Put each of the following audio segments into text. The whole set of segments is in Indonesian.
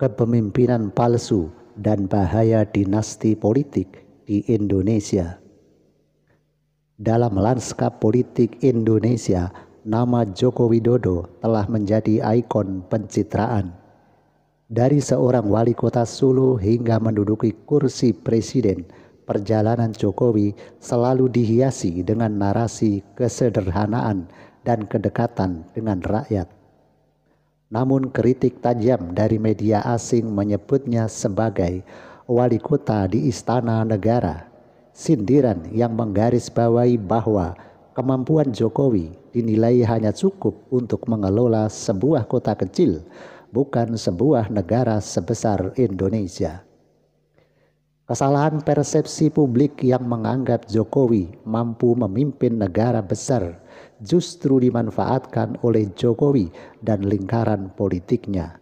kepemimpinan palsu, dan bahaya dinasti politik di Indonesia. Dalam lanskap politik Indonesia, nama Joko Widodo telah menjadi ikon pencitraan. Dari seorang wali kota Solo hingga menduduki kursi presiden, perjalanan Jokowi selalu dihiasi dengan narasi kesederhanaan dan kedekatan dengan rakyat. Namun kritik tajam dari media asing menyebutnya sebagai wali kota di istana negara. Sindiran yang menggarisbawahi bahwa kemampuan Jokowi dinilai hanya cukup untuk mengelola sebuah kota kecil, bukan sebuah negara sebesar Indonesia. Kesalahan persepsi publik yang menganggap Jokowi mampu memimpin negara besar justru dimanfaatkan oleh Jokowi dan lingkaran politiknya.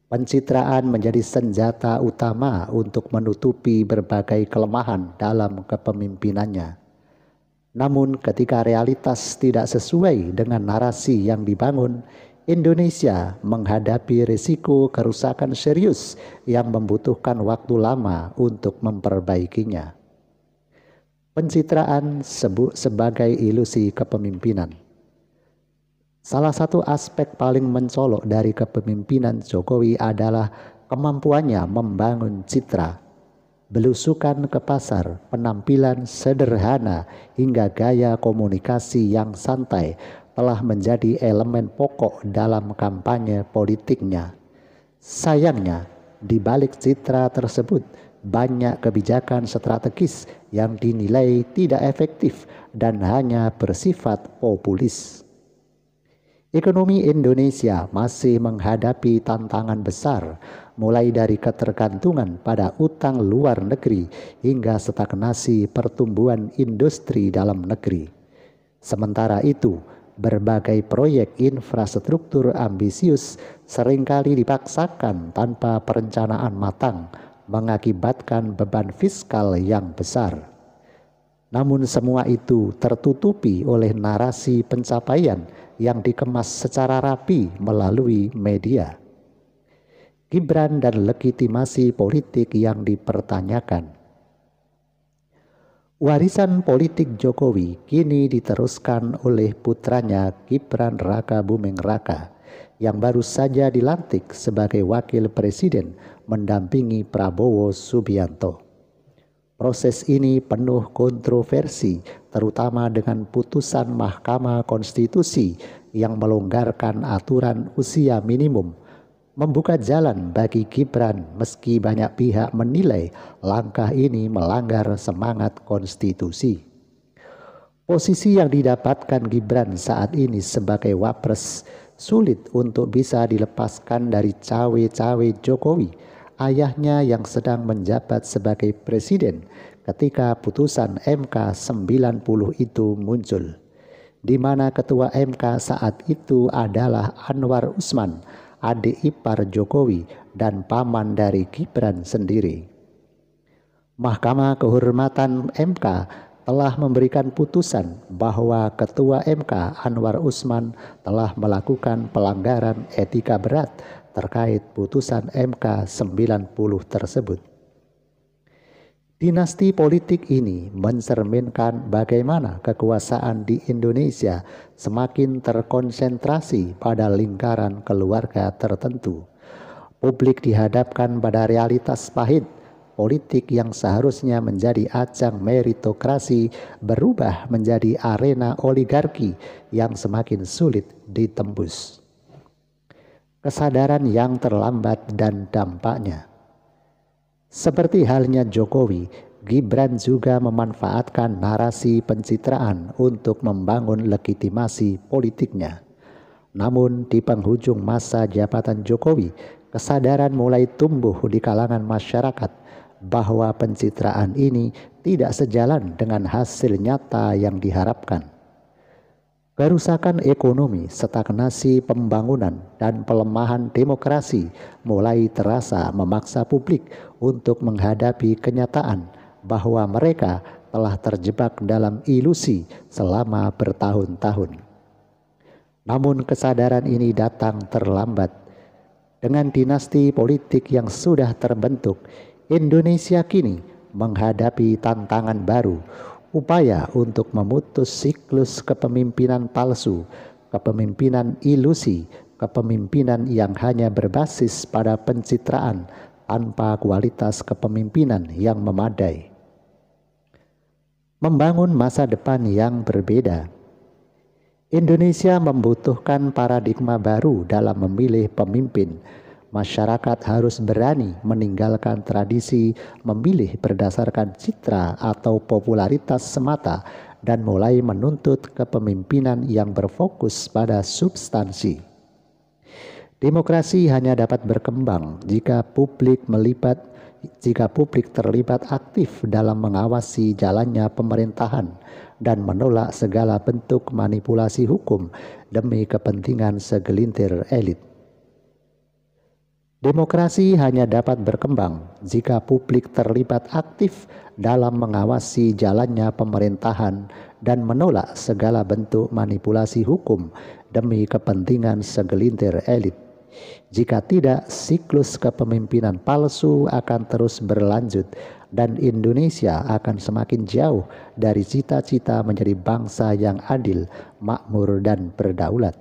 Pencitraan menjadi senjata utama untuk menutupi berbagai kelemahan dalam kepemimpinannya. Namun ketika realitas tidak sesuai dengan narasi yang dibangun, Indonesia menghadapi risiko kerusakan serius yang membutuhkan waktu lama untuk memperbaikinya. Pencitraan sebagai ilusi kepemimpinan. Salah satu aspek paling mencolok dari kepemimpinan Jokowi adalah kemampuannya membangun citra. Belusukan ke pasar, penampilan sederhana, hingga gaya komunikasi yang santai telah menjadi elemen pokok dalam kampanye politiknya. Sayangnya, di balik citra tersebut banyak kebijakan strategis yang dinilai tidak efektif dan hanya bersifat populis. Ekonomi Indonesia masih menghadapi tantangan besar, mulai dari ketergantungan pada utang luar negeri hingga stagnasi pertumbuhan industri dalam negeri. Sementara itu, berbagai proyek infrastruktur ambisius seringkali dipaksakan tanpa perencanaan matang, mengakibatkan beban fiskal yang besar. Namun semua itu tertutupi oleh narasi pencapaian yang dikemas secara rapi melalui media. Gibran dan legitimasi politik yang dipertanyakan. Warisan politik Jokowi kini diteruskan oleh putranya Gibran Raka Buming Raka yang baru saja dilantik sebagai wakil presiden mendampingi Prabowo Subianto. Proses ini penuh kontroversi, terutama dengan putusan Mahkamah Konstitusi yang melonggarkan aturan usia minimum, membuka jalan bagi Gibran meski banyak pihak menilai langkah ini melanggar semangat konstitusi. Posisi yang didapatkan Gibran saat ini sebagai wapres sulit untuk bisa dilepaskan dari cawe-cawe Jokowi, ayahnya yang sedang menjabat sebagai presiden ketika putusan MK 90 itu muncul, di mana ketua MK saat itu adalah Anwar Usman, adik ipar Jokowi dan paman dari Gibran sendiri. Mahkamah Kehormatan MK telah memberikan putusan bahwa ketua MK Anwar Usman telah melakukan pelanggaran etika berat terkait putusan MK 90 tersebut. Dinasti politik ini mencerminkan bagaimana kekuasaan di Indonesia semakin terkonsentrasi pada lingkaran keluarga tertentu. Publik dihadapkan pada realitas pahit, politik yang seharusnya menjadi ajang meritokrasi berubah menjadi arena oligarki yang semakin sulit ditembus. Kesadaran yang terlambat dan dampaknya. Seperti halnya Jokowi, Gibran juga memanfaatkan narasi pencitraan untuk membangun legitimasi politiknya. Namun di penghujung masa jabatan Jokowi, kesadaran mulai tumbuh di kalangan masyarakat bahwa pencitraan ini tidak sejalan dengan hasil nyata yang diharapkan. Kerusakan ekonomi, stagnasi pembangunan, dan pelemahan demokrasi mulai terasa memaksa publik untuk menghadapi kenyataan bahwa mereka telah terjebak dalam ilusi selama bertahun-tahun. Namun kesadaran ini datang terlambat. Dengan dinasti politik yang sudah terbentuk, Indonesia kini menghadapi tantangan baru, upaya untuk memutus siklus kepemimpinan palsu, kepemimpinan ilusi, kepemimpinan yang hanya berbasis pada pencitraan tanpa kualitas kepemimpinan yang memadai. Membangun masa depan yang berbeda. Indonesia membutuhkan paradigma baru dalam memilih pemimpin. Masyarakat harus berani meninggalkan tradisi memilih berdasarkan citra atau popularitas semata dan mulai menuntut kepemimpinan yang berfokus pada substansi. Demokrasi hanya dapat berkembang jika publik terlibat aktif dalam mengawasi jalannya pemerintahan dan menolak segala bentuk manipulasi hukum demi kepentingan segelintir elit. Demokrasi hanya dapat berkembang jika publik terlibat aktif dalam mengawasi jalannya pemerintahan dan menolak segala bentuk manipulasi hukum demi kepentingan segelintir elit. Jika tidak, siklus kepemimpinan palsu akan terus berlanjut dan Indonesia akan semakin jauh dari cita-cita menjadi bangsa yang adil, makmur, dan berdaulat.